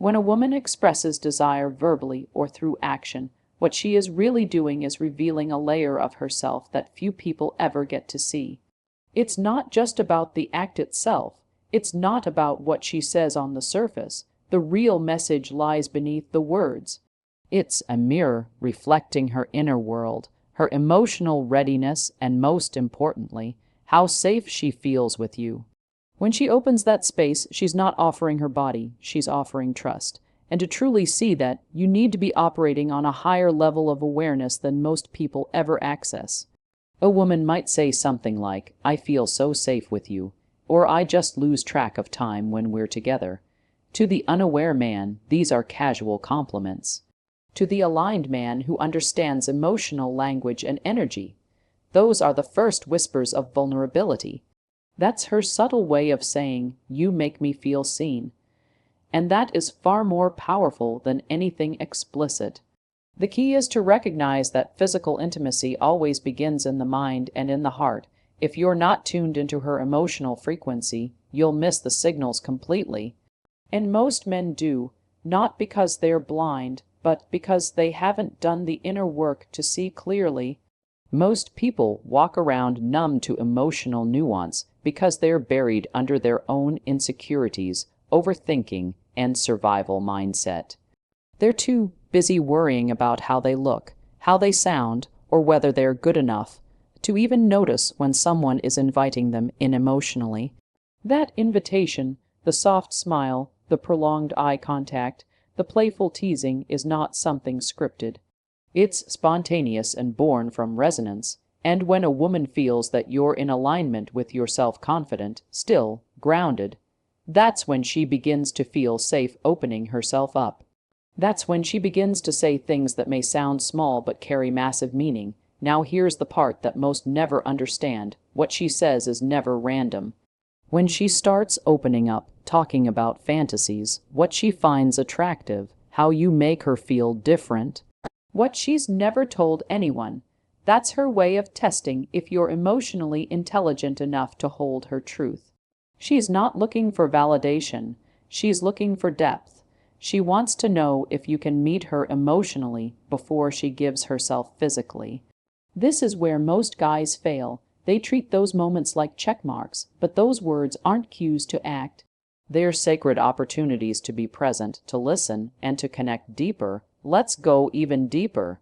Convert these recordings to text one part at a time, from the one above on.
When a woman expresses desire verbally or through action, what she is really doing is revealing a layer of herself that few people ever get to see. It's not just about the act itself. It's not about what she says on the surface. The real message lies beneath the words. It's a mirror reflecting her inner world, her emotional readiness, and most importantly, how safe she feels with you. When she opens that space, she's not offering her body, she's offering trust. And to truly see that, you need to be operating on a higher level of awareness than most people ever access. A woman might say something like, "I feel so safe with you," or "I just lose track of time when we're together." To the unaware man, these are casual compliments. To the aligned man who understands emotional language and energy, those are the first whispers of vulnerability. That's her subtle way of saying, "You make me feel seen." And that is far more powerful than anything explicit. The key is to recognize that physical intimacy always begins in the mind and in the heart. If you're not tuned into her emotional frequency, you'll miss the signals completely. And most men do, not because they're blind, but because they haven't done the inner work to see clearly. Most people walk around numb to emotional nuance because they're buried under their own insecurities, overthinking, and survival mindset. They're too busy worrying about how they look, how they sound, or whether they're good enough to even notice when someone is inviting them in emotionally. That invitation, the soft smile, the prolonged eye contact, the playful teasing is not something scripted. It's spontaneous and born from resonance. And when a woman feels that you're in alignment with your self-confident, still, grounded, that's when she begins to feel safe opening herself up. That's when she begins to say things that may sound small but carry massive meaning. Now here's the part that most never understand. What she says is never random. When she starts opening up, talking about fantasies, what she finds attractive, how you make her feel different, what she's never told anyone, that's her way of testing if you're emotionally intelligent enough to hold her truth. She's not looking for validation. She's looking for depth. She wants to know if you can meet her emotionally before she gives herself physically. This is where most guys fail. They treat those moments like check marks, but those words aren't cues to act. They're sacred opportunities to be present, to listen, and to connect deeper. Let's go even deeper.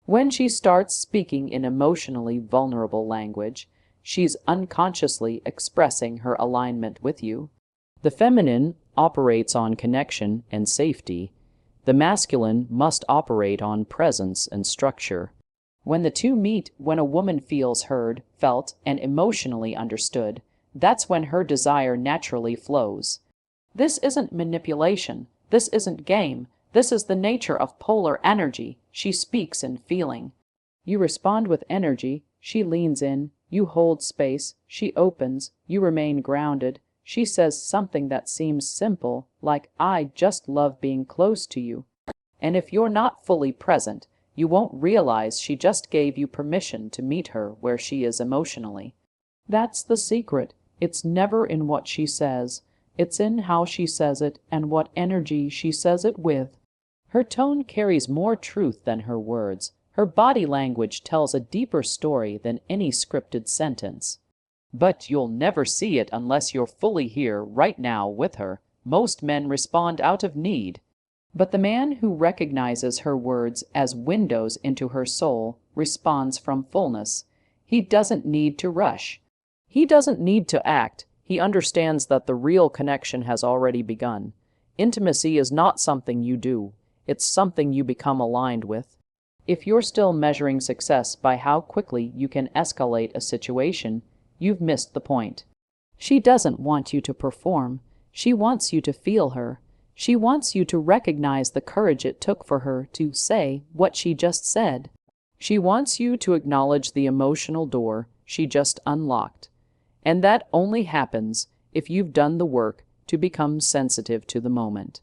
When she starts speaking in emotionally vulnerable language, she's unconsciously expressing her alignment with you. The feminine operates on connection and safety. The masculine must operate on presence and structure. When the two meet, when a woman feels heard, felt, and emotionally understood, that's when her desire naturally flows. This isn't manipulation. This isn't game. This is the nature of polar energy. She speaks in feeling. You respond with energy. She leans in. You hold space. She opens. You remain grounded. She says something that seems simple, like, "I just love being close to you." And if you're not fully present, you won't realize she just gave you permission to meet her where she is emotionally. That's the secret. It's never in what she says. It's in how she says it and what energy she says it with. Her tone carries more truth than her words. Her body language tells a deeper story than any scripted sentence. But you'll never see it unless you're fully here, right now, with her. Most men respond out of need. But the man who recognizes her words as windows into her soul responds from fullness. He doesn't need to rush. He doesn't need to act. He understands that the real connection has already begun. Intimacy is not something you do. It's something you become aligned with. If you're still measuring success by how quickly you can escalate a situation, you've missed the point. She doesn't want you to perform. She wants you to feel her. She wants you to recognize the courage it took for her to say what she just said. She wants you to acknowledge the emotional door she just unlocked. And that only happens if you've done the work to become sensitive to the moment.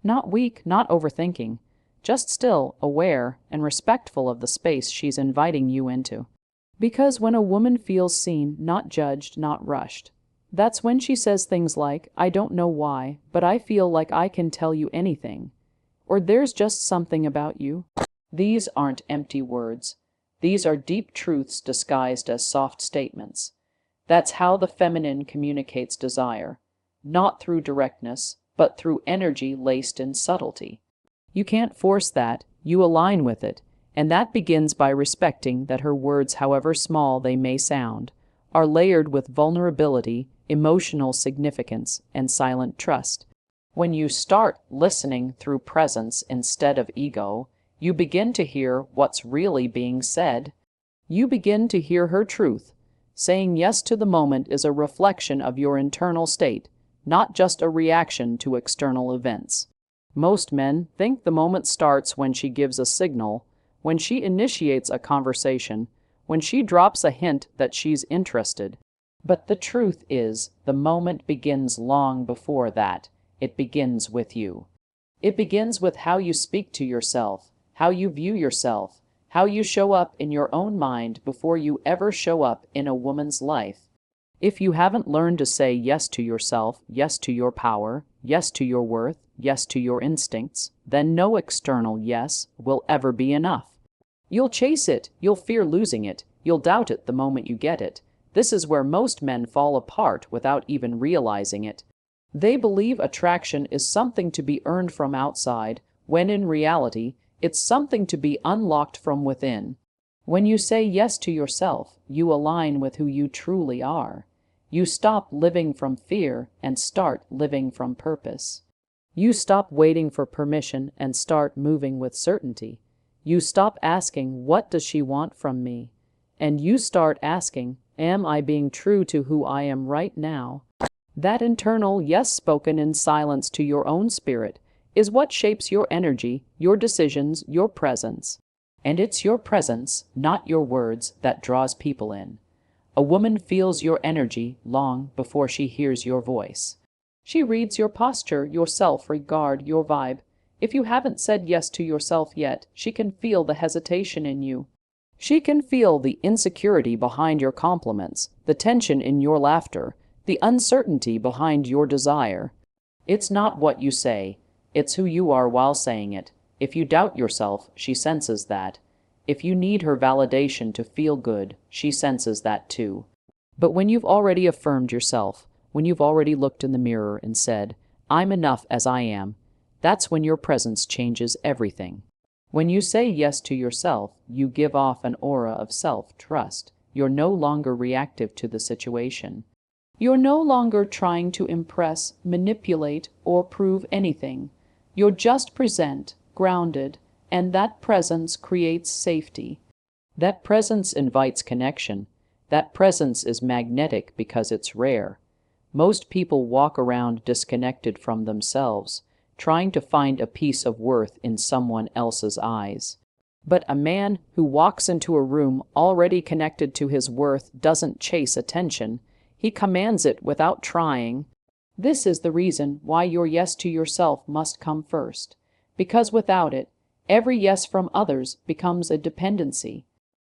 Not weak, not overthinking, just still, aware, and respectful of the space she's inviting you into. Because when a woman feels seen, not judged, not rushed, That's when she says things like, I don't know why, but I feel like I can tell you anything. Or there's just something about you. These aren't empty words. These are deep truths disguised as soft statements. That's how the feminine communicates desire, not through directness, but through energy laced in subtlety. You can't force that, you align with it, and that begins by respecting that her words, however small they may sound, are layered with vulnerability, emotional significance, and silent trust. When you start listening through presence instead of ego, you begin to hear what's really being said. You begin to hear her truth. Saying yes to the moment is a reflection of your internal state, not just a reaction to external events. Most men think the moment starts when she gives a signal, when she initiates a conversation, when she drops a hint that she's interested. But the truth is, the moment begins long before that. It begins with you. It begins with how you speak to yourself, how you view yourself, how you show up in your own mind before you ever show up in a woman's life. If you haven't learned to say yes to yourself, yes to your power, yes to your worth, yes to your instincts, then no external yes will ever be enough. You'll chase it, you'll fear losing it, you'll doubt it the moment you get it. This is where most men fall apart without even realizing it. They believe attraction is something to be earned from outside, when in reality, it's something to be unlocked from within. When you say yes to yourself, you align with who you truly are. You stop living from fear and start living from purpose. You stop waiting for permission and start moving with certainty. You stop asking, what does she want from me? And you start asking, am I being true to who I am right now? That internal yes spoken in silence to your own spirit is what shapes your energy, your decisions, your presence. And it's your presence, not your words, that draws people in. A woman feels your energy long before she hears your voice. She reads your posture, your self-regard, your vibe. If you haven't said yes to yourself yet, she can feel the hesitation in you. She can feel the insecurity behind your compliments, the tension in your laughter, the uncertainty behind your desire. It's not what you say, it's who you are while saying it. If you doubt yourself, she senses that. If you need her validation to feel good, she senses that too. But when you've already affirmed yourself, when you've already looked in the mirror and said, I'm enough as I am, that's when your presence changes everything. When you say yes to yourself, you give off an aura of self-trust. You're no longer reactive to the situation. You're no longer trying to impress, manipulate, or prove anything. You're just present, grounded, and that presence creates safety. That presence invites connection. That presence is magnetic because it's rare. Most people walk around disconnected from themselves, trying to find a piece of worth in someone else's eyes. But a man who walks into a room already connected to his worth doesn't chase attention. He commands it without trying. This is the reason why your yes to yourself must come first. Because without it, every yes from others becomes a dependency.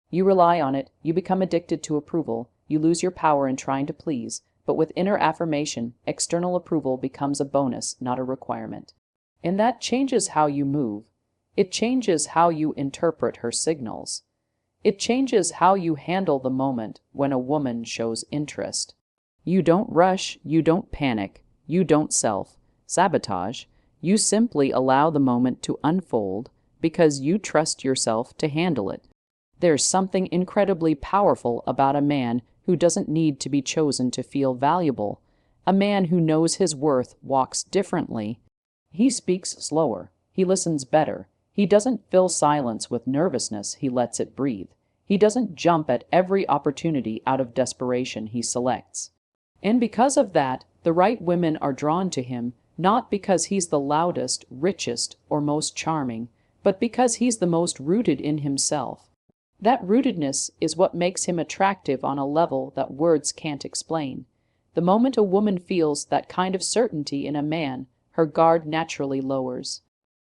You rely on it, you become addicted to approval, you lose your power in trying to please, but with inner affirmation, external approval becomes a bonus, not a requirement. And that changes how you move. It changes how you interpret her signals. It changes how you handle the moment when a woman shows interest. You don't rush, you don't panic, you don't self-sabotage. You simply allow the moment to unfold because you trust yourself to handle it. There's something incredibly powerful about a man who doesn't need to be chosen to feel valuable. A man who knows his worth walks differently. He speaks slower. He listens better. He doesn't fill silence with nervousness. He lets it breathe. He doesn't jump at every opportunity out of desperation. He selects. And because of that, the right women are drawn to him, not because he's the loudest, richest, or most charming, but because he's the most rooted in himself. That rootedness is what makes him attractive on a level that words can't explain. The moment a woman feels that kind of certainty in a man, her guard naturally lowers.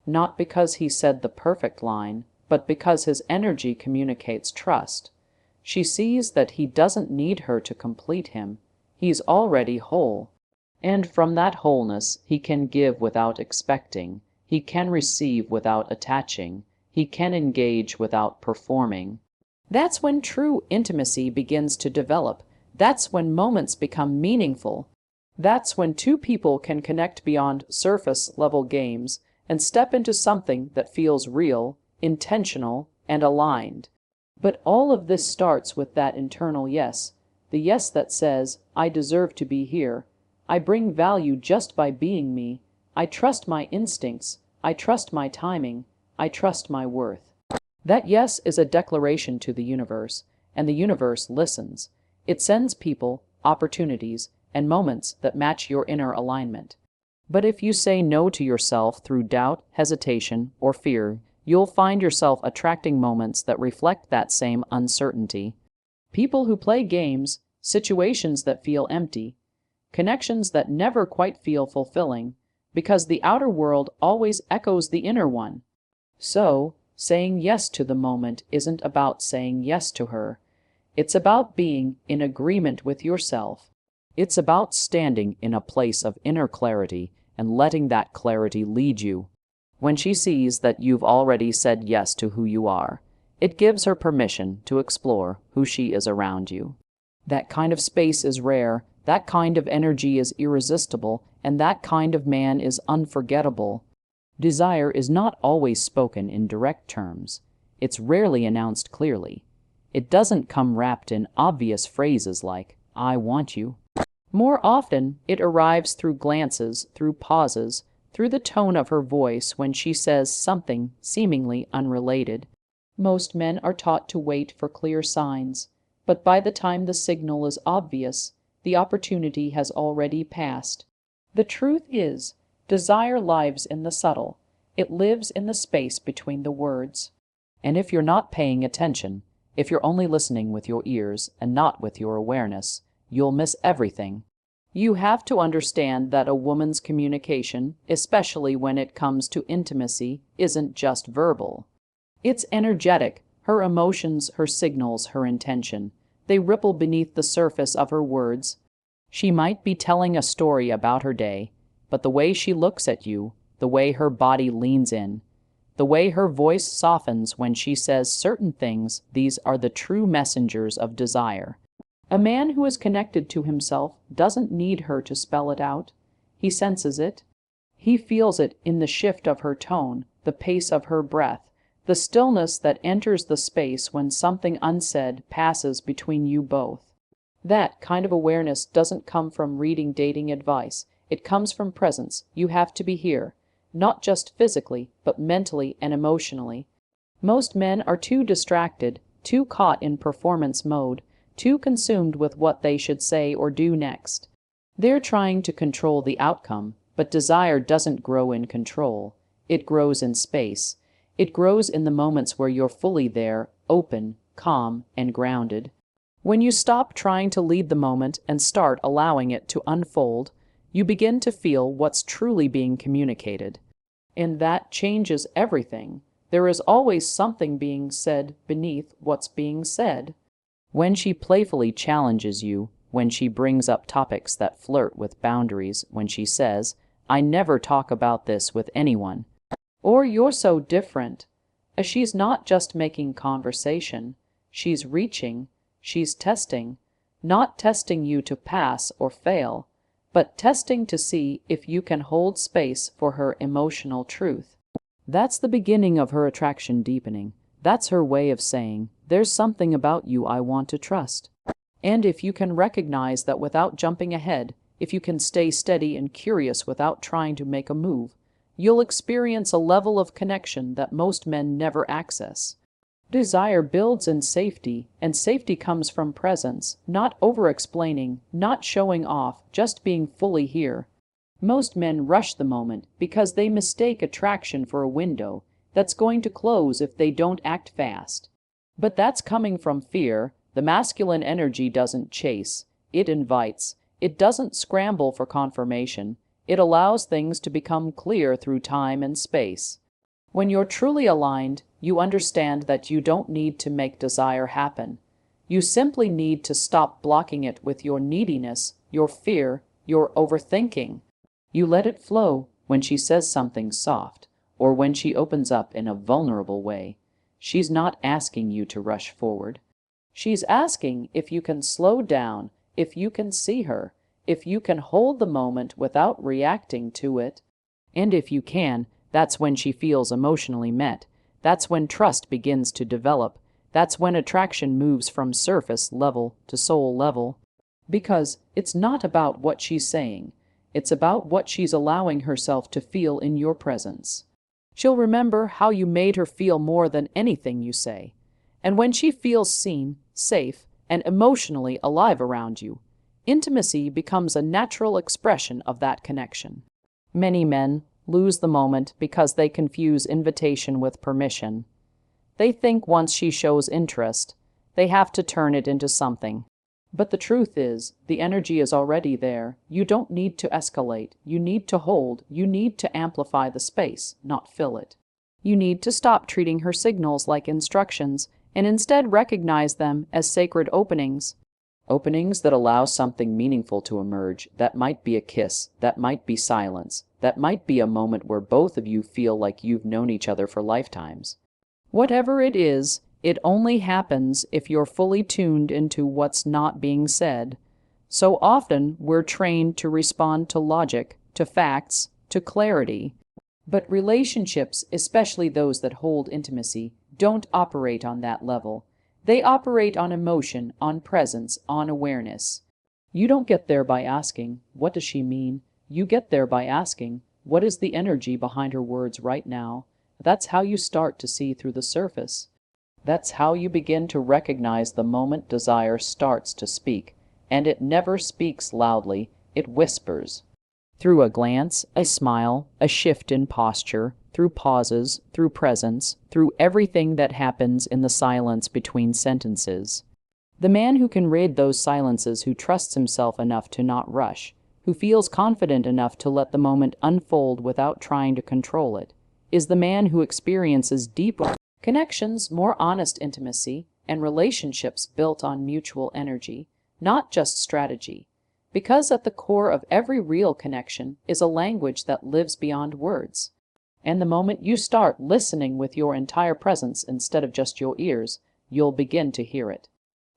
Not because he said the perfect line, but because his energy communicates trust. She sees that he doesn't need her to complete him. He's already whole. And from that wholeness, he can give without expecting. He can receive without attaching. He can engage without performing. That's when true intimacy begins to develop. That's when moments become meaningful. That's when two people can connect beyond surface level games and step into something that feels real, intentional, and aligned. But all of this starts with that internal yes, the yes that says, I deserve to be here. I bring value just by being me. I trust my instincts. I trust my timing. I trust my worth. That yes is a declaration to the universe, and the universe listens. It sends people, opportunities, and moments that match your inner alignment. But if you say no to yourself through doubt, hesitation, or fear, you'll find yourself attracting moments that reflect that same uncertainty. People who play games, situations that feel empty, connections that never quite feel fulfilling, because the outer world always echoes the inner one. So, saying yes to the moment isn't about saying yes to her. It's about being in agreement with yourself. It's about standing in a place of inner clarity and letting that clarity lead you. When she sees that you've already said yes to who you are, it gives her permission to explore who she is around you. That kind of space is rare, that kind of energy is irresistible, and that kind of man is unforgettable. Desire is not always spoken in direct terms. It's rarely announced clearly. It doesn't come wrapped in obvious phrases like, I want you. More often, it arrives through glances, through pauses, through the tone of her voice when she says something seemingly unrelated. Most men are taught to wait for clear signs, but by the time the signal is obvious, the opportunity has already passed. The truth is, desire lives in the subtle. It lives in the space between the words. And if you're not paying attention, if you're only listening with your ears and not with your awareness, you'll miss everything. You have to understand that a woman's communication, especially when it comes to intimacy, isn't just verbal. It's energetic. Her emotions, her signals, her intention. They ripple beneath the surface of her words. She might be telling a story about her day, but the way she looks at you, the way her body leans in, the way her voice softens when she says certain things, these are the true messengers of desire. A man who is connected to himself doesn't need her to spell it out. He senses it. He feels it in the shift of her tone, the pace of her breath, the stillness that enters the space when something unsaid passes between you both. That kind of awareness doesn't come from reading dating advice. It comes from presence. You have to be here, not just physically, but mentally and emotionally. Most men are too distracted, too caught in performance mode, too consumed with what they should say or do next. They're trying to control the outcome, but desire doesn't grow in control. It grows in space. It grows in the moments where you're fully there, open, calm, and grounded. When you stop trying to lead the moment and start allowing it to unfold, you begin to feel what's truly being communicated. And that changes everything. There is always something being said beneath what's being said. When she playfully challenges you, when she brings up topics that flirt with boundaries, when she says, I never talk about this with anyone, or you're so different, she's not just making conversation, she's reaching, she's testing, not testing you to pass or fail, but testing to see if you can hold space for her emotional truth. That's the beginning of her attraction deepening. That's her way of saying, there's something about you I want to trust. And if you can recognize that without jumping ahead, if you can stay steady and curious without trying to make a move, you'll experience a level of connection that most men never access. Desire builds in safety, and safety comes from presence, not over-explaining, not showing off, just being fully here. Most men rush the moment because they mistake attraction for a window that's going to close if they don't act fast. But that's coming from fear. The masculine energy doesn't chase, it invites. It doesn't scramble for confirmation. It allows things to become clear through time and space. When you're truly aligned, you understand that you don't need to make desire happen. You simply need to stop blocking it with your neediness, your fear, your overthinking. You let it flow when she says something soft, or when she opens up in a vulnerable way. She's not asking you to rush forward. She's asking if you can slow down, if you can see her, if you can hold the moment without reacting to it. And if you can, that's when she feels emotionally met. That's when trust begins to develop. That's when attraction moves from surface level to soul level. Because it's not about what she's saying. It's about what she's allowing herself to feel in your presence. She'll remember how you made her feel more than anything you say. And when she feels seen, safe, and emotionally alive around you, intimacy becomes a natural expression of that connection. Many men lose the moment because they confuse invitation with permission. They think once she shows interest, they have to turn it into something. But the truth is, the energy is already there. You don't need to escalate. You need to hold. You need to amplify the space, not fill it. You need to stop treating her signals like instructions and instead recognize them as sacred openings. Openings that allow something meaningful to emerge. That might be a kiss. That might be silence. That might be a moment where both of you feel like you've known each other for lifetimes. Whatever it is, it only happens if you're fully tuned into what's not being said. So often, we're trained to respond to logic, to facts, to clarity. But relationships, especially those that hold intimacy, don't operate on that level. They operate on emotion, on presence, on awareness. You don't get there by asking, "What does she mean?" You get there by asking, "What is the energy behind her words right now?" That's how you start to see through the surface. That's how you begin to recognize the moment desire starts to speak, and it never speaks loudly, it whispers. Through a glance, a smile, a shift in posture, through pauses, through presence, through everything that happens in the silence between sentences. The man who can read those silences, who trusts himself enough to not rush, who feels confident enough to let the moment unfold without trying to control it, is the man who experiences deeper connections, more honest intimacy, and relationships built on mutual energy, not just strategy. Because at the core of every real connection is a language that lives beyond words. And the moment you start listening with your entire presence instead of just your ears, you'll begin to hear it.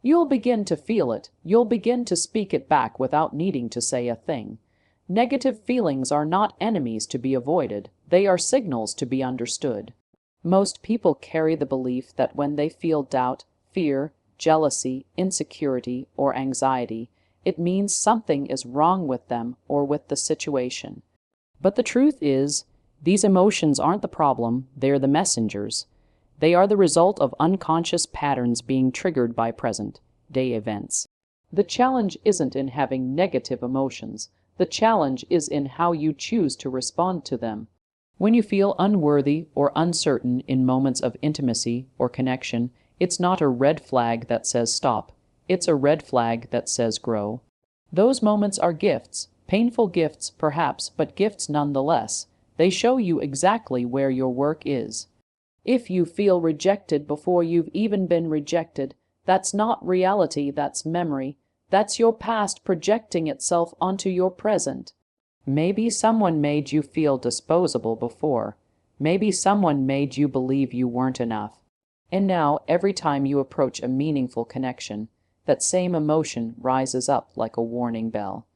You'll begin to feel it. You'll begin to speak it back without needing to say a thing. Negative feelings are not enemies to be avoided. They are signals to be understood. Most people carry the belief that when they feel doubt, fear, jealousy, insecurity, or anxiety, it means something is wrong with them or with the situation. But the truth is, these emotions aren't the problem, they're the messengers. They are the result of unconscious patterns being triggered by present-day events. The challenge isn't in having negative emotions. The challenge is in how you choose to respond to them. When you feel unworthy or uncertain in moments of intimacy or connection, it's not a red flag that says stop. It's a red flag that says grow. Those moments are gifts, painful gifts perhaps, but gifts nonetheless. They show you exactly where your work is. If you feel rejected before you've even been rejected, that's not reality, that's memory. That's your past projecting itself onto your present. Maybe someone made you feel disposable before. Maybe someone made you believe you weren't enough. And now, every time you approach a meaningful connection, that same emotion rises up like a warning bell.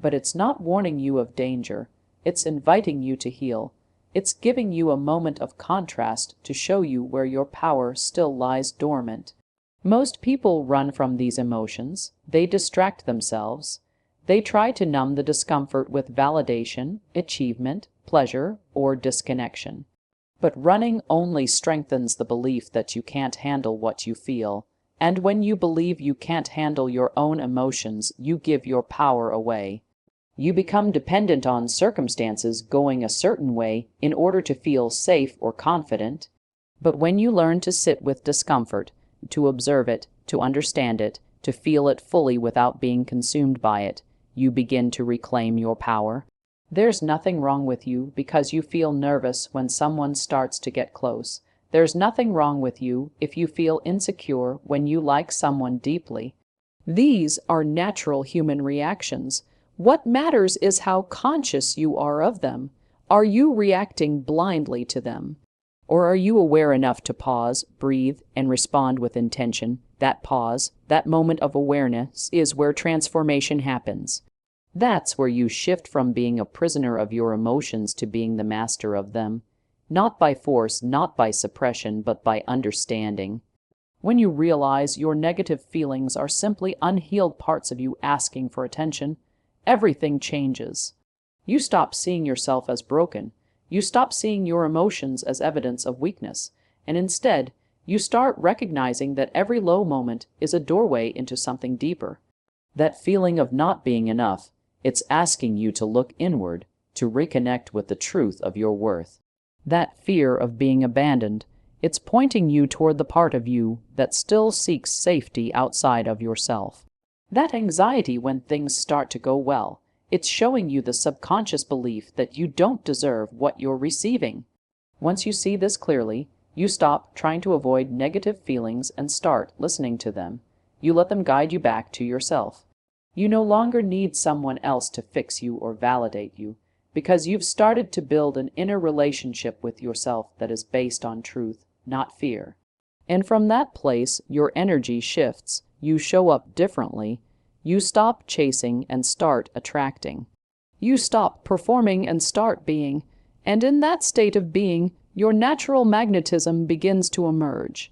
But it's not warning you of danger. It's inviting you to heal. It's giving you a moment of contrast to show you where your power still lies dormant. Most people run from these emotions. They distract themselves. They try to numb the discomfort with validation, achievement, pleasure, or disconnection. But running only strengthens the belief that you can't handle what you feel. And when you believe you can't handle your own emotions, you give your power away. You become dependent on circumstances going a certain way in order to feel safe or confident. But when you learn to sit with discomfort, to observe it, to understand it, to feel it fully without being consumed by it, you begin to reclaim your power. There's nothing wrong with you because you feel nervous when someone starts to get close. There's nothing wrong with you if you feel insecure when you like someone deeply. These are natural human reactions. What matters is how conscious you are of them. Are you reacting blindly to them? Or are you aware enough to pause, breathe, and respond with intention? That pause, that moment of awareness, is where transformation happens. That's where you shift from being a prisoner of your emotions to being the master of them. Not by force, not by suppression, but by understanding. When you realize your negative feelings are simply unhealed parts of you asking for attention, everything changes. You stop seeing yourself as broken. You stop seeing your emotions as evidence of weakness, and instead, you start recognizing that every low moment is a doorway into something deeper. That feeling of not being enough, it's asking you to look inward, to reconnect with the truth of your worth. That fear of being abandoned, it's pointing you toward the part of you that still seeks safety outside of yourself. That anxiety when things start to go well, it's showing you the subconscious belief that you don't deserve what you're receiving. Once you see this clearly, you stop trying to avoid negative feelings and start listening to them. You let them guide you back to yourself. You no longer need someone else to fix you or validate you, because you've started to build an inner relationship with yourself that is based on truth, not fear. And from that place, your energy shifts. You show up differently. You stop chasing and start attracting. You stop performing and start being. And in that state of being, your natural magnetism begins to emerge.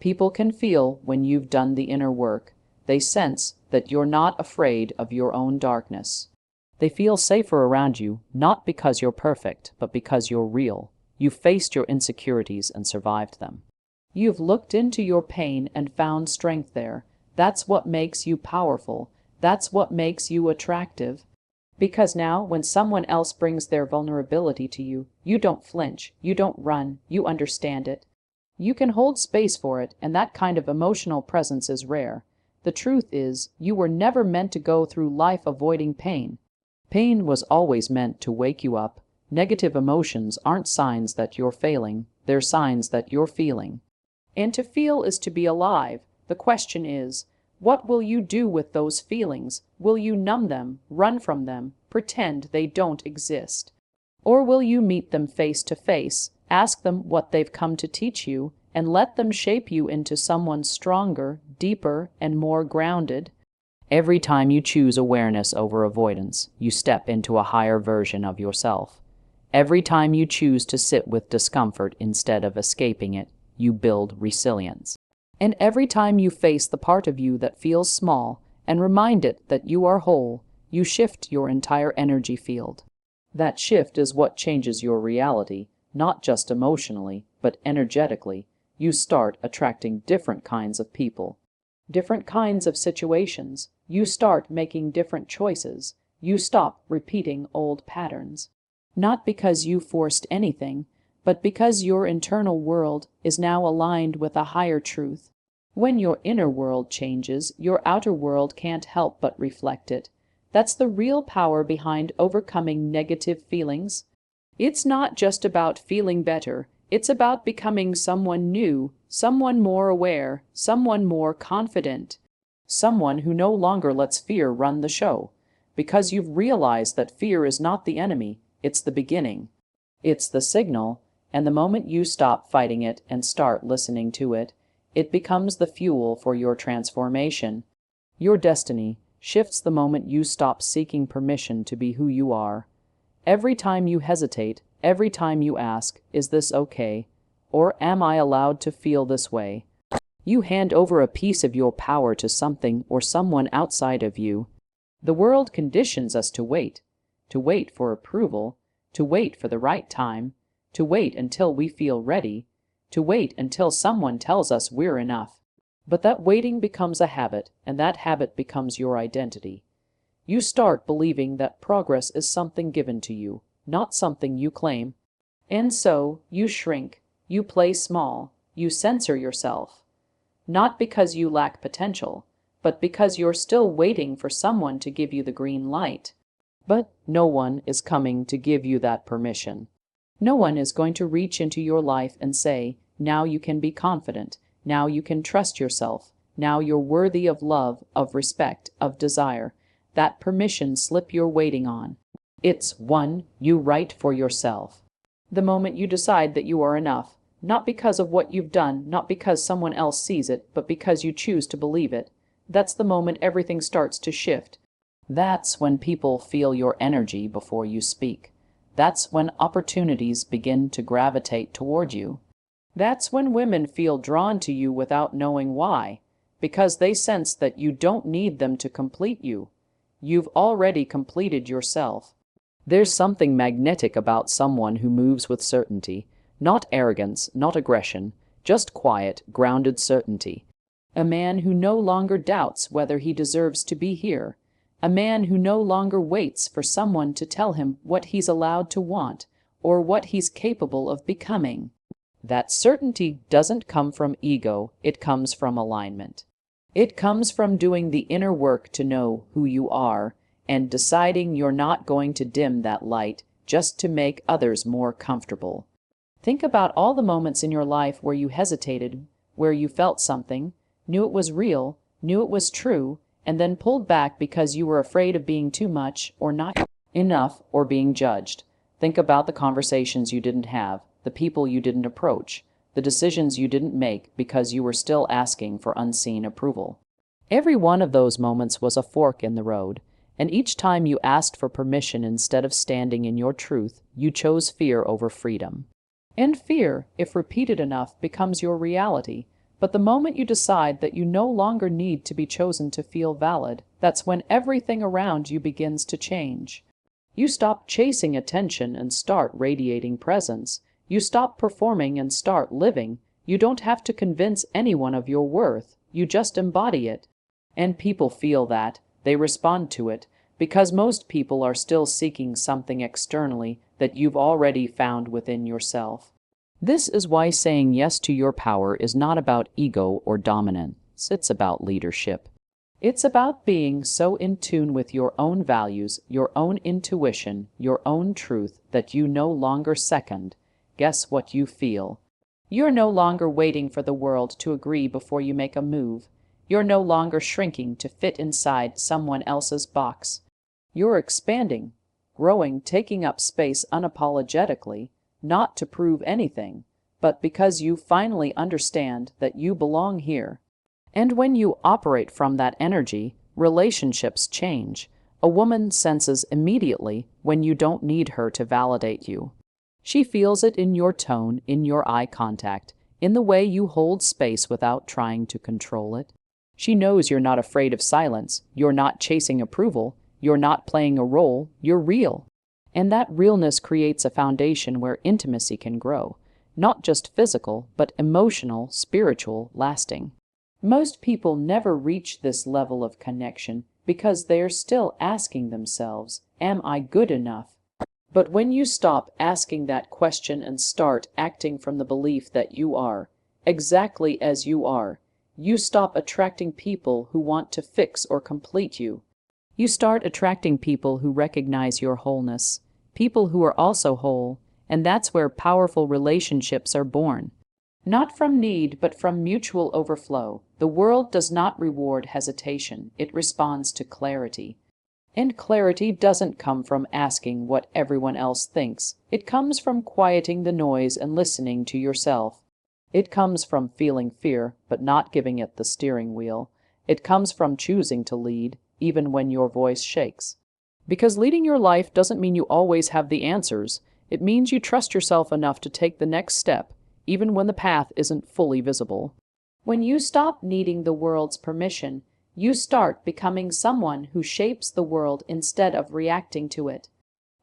People can feel when you've done the inner work. They sense that you're not afraid of your own darkness. They feel safer around you, not because you're perfect, but because you're real. You faced your insecurities and survived them. You've looked into your pain and found strength there. That's what makes you powerful. That's what makes you attractive. Because now, when someone else brings their vulnerability to you, you don't flinch, you don't run, you understand it. You can hold space for it, and that kind of emotional presence is rare. The truth is, you were never meant to go through life avoiding pain. Pain was always meant to wake you up. Negative emotions aren't signs that you're failing, they're signs that you're feeling. And to feel is to be alive. The question is, what will you do with those feelings? Will you numb them, run from them, pretend they don't exist? Or will you meet them face to face, ask them what they've come to teach you, and let them shape you into someone stronger, deeper, and more grounded? Every time you choose awareness over avoidance, you step into a higher version of yourself. Every time you choose to sit with discomfort instead of escaping it, you build resilience. And every time you face the part of you that feels small and remind it that you are whole, you shift your entire energy field. That shift is what changes your reality, not just emotionally, but energetically. You start attracting different kinds of people, different kinds of situations. You start making different choices. You stop repeating old patterns. Not because you forced anything, but because your internal world is now aligned with a higher truth. When your inner world changes, your outer world can't help but reflect it. That's the real power behind overcoming negative feelings. It's not just about feeling better, it's about becoming someone new, someone more aware, someone more confident, someone who no longer lets fear run the show. Because you've realized that fear is not the enemy, it's the beginning. It's the signal. And the moment you stop fighting it and start listening to it, it becomes the fuel for your transformation. Your destiny shifts the moment you stop seeking permission to be who you are. Every time you hesitate, every time you ask, "Is this okay?" or "Am I allowed to feel this way?" you hand over a piece of your power to something or someone outside of you. The world conditions us to wait for approval, to wait for the right time, to wait until we feel ready, to wait until someone tells us we're enough. But that waiting becomes a habit, and that habit becomes your identity. You start believing that progress is something given to you, not something you claim. And so, you shrink, you play small, you censor yourself. Not because you lack potential, but because you're still waiting for someone to give you the green light. But no one is coming to give you that permission. No one is going to reach into your life and say, Now you can be confident. Now you can trust yourself. Now you're worthy of love, of respect, of desire. That permission slip you're waiting on. It's one you write for yourself. The moment you decide that you are enough, not because of what you've done, not because someone else sees it, but because you choose to believe it, that's the moment everything starts to shift. That's when people feel your energy before you speak. That's when opportunities begin to gravitate toward you. That's when women feel drawn to you without knowing why, because they sense that you don't need them to complete you. You've already completed yourself. There's something magnetic about someone who moves with certainty, not arrogance, not aggression, just quiet, grounded certainty. A man who no longer doubts whether he deserves to be here. A man who no longer waits for someone to tell him what he's allowed to want or what he's capable of becoming. That certainty doesn't come from ego, it comes from alignment. It comes from doing the inner work to know who you are and deciding you're not going to dim that light just to make others more comfortable. Think about all the moments in your life where you hesitated, where you felt something, knew it was real, knew it was true, and then pulled back because you were afraid of being too much or not enough or being judged. Think about the conversations you didn't have, the people you didn't approach, the decisions you didn't make because you were still asking for unseen approval. Every one of those moments was a fork in the road, and each time you asked for permission instead of standing in your truth, you chose fear over freedom. And fear, if repeated enough, becomes your reality. But the moment you decide that you no longer need to be chosen to feel valid, that's when everything around you begins to change. You stop chasing attention and start radiating presence. You stop performing and start living. You don't have to convince anyone of your worth. You just embody it. And people feel that. They respond to it, because most people are still seeking something externally that you've already found within yourself. This is why saying yes to your power is not about ego or dominance. It's about leadership. It's about being so in tune with your own values, your own intuition, your own truth that you no longer second guess what you feel. You're no longer waiting for the world to agree before you make a move. You're no longer shrinking to fit inside someone else's box. You're expanding, growing, taking up space unapologetically, not to prove anything, but because you finally understand that you belong here. And when you operate from that energy, relationships change. A woman senses immediately when you don't need her to validate you. She feels it in your tone, in your eye contact, in the way you hold space without trying to control it. She knows you're not afraid of silence, you're not chasing approval, you're not playing a role, you're real. And that realness creates a foundation where intimacy can grow, not just physical, but emotional, spiritual, lasting. Most people never reach this level of connection because they're still asking themselves, am I good enough? But when you stop asking that question and start acting from the belief that you are, exactly as you are, you stop attracting people who want to fix or complete you. You start attracting people who recognize your wholeness, people who are also whole, and that's where powerful relationships are born. Not from need, but from mutual overflow. The world does not reward hesitation, it responds to clarity. And clarity doesn't come from asking what everyone else thinks. It comes from quieting the noise and listening to yourself. It comes from feeling fear, but not giving it the steering wheel. It comes from choosing to lead, even when your voice shakes. Because leading your life doesn't mean you always have the answers. It means you trust yourself enough to take the next step, even when the path isn't fully visible. When you stop needing the world's permission, you start becoming someone who shapes the world instead of reacting to it.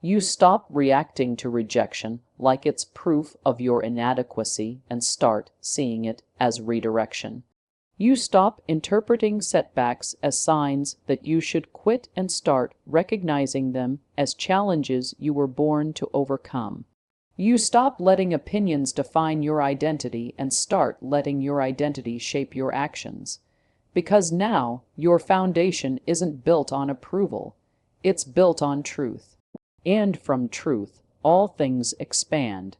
You stop reacting to rejection like it's proof of your inadequacy and start seeing it as redirection. You stop interpreting setbacks as signs that you should quit and start recognizing them as challenges you were born to overcome. You stop letting opinions define your identity and start letting your identity shape your actions. Because now your foundation isn't built on approval, it's built on truth. And from truth, all things expand.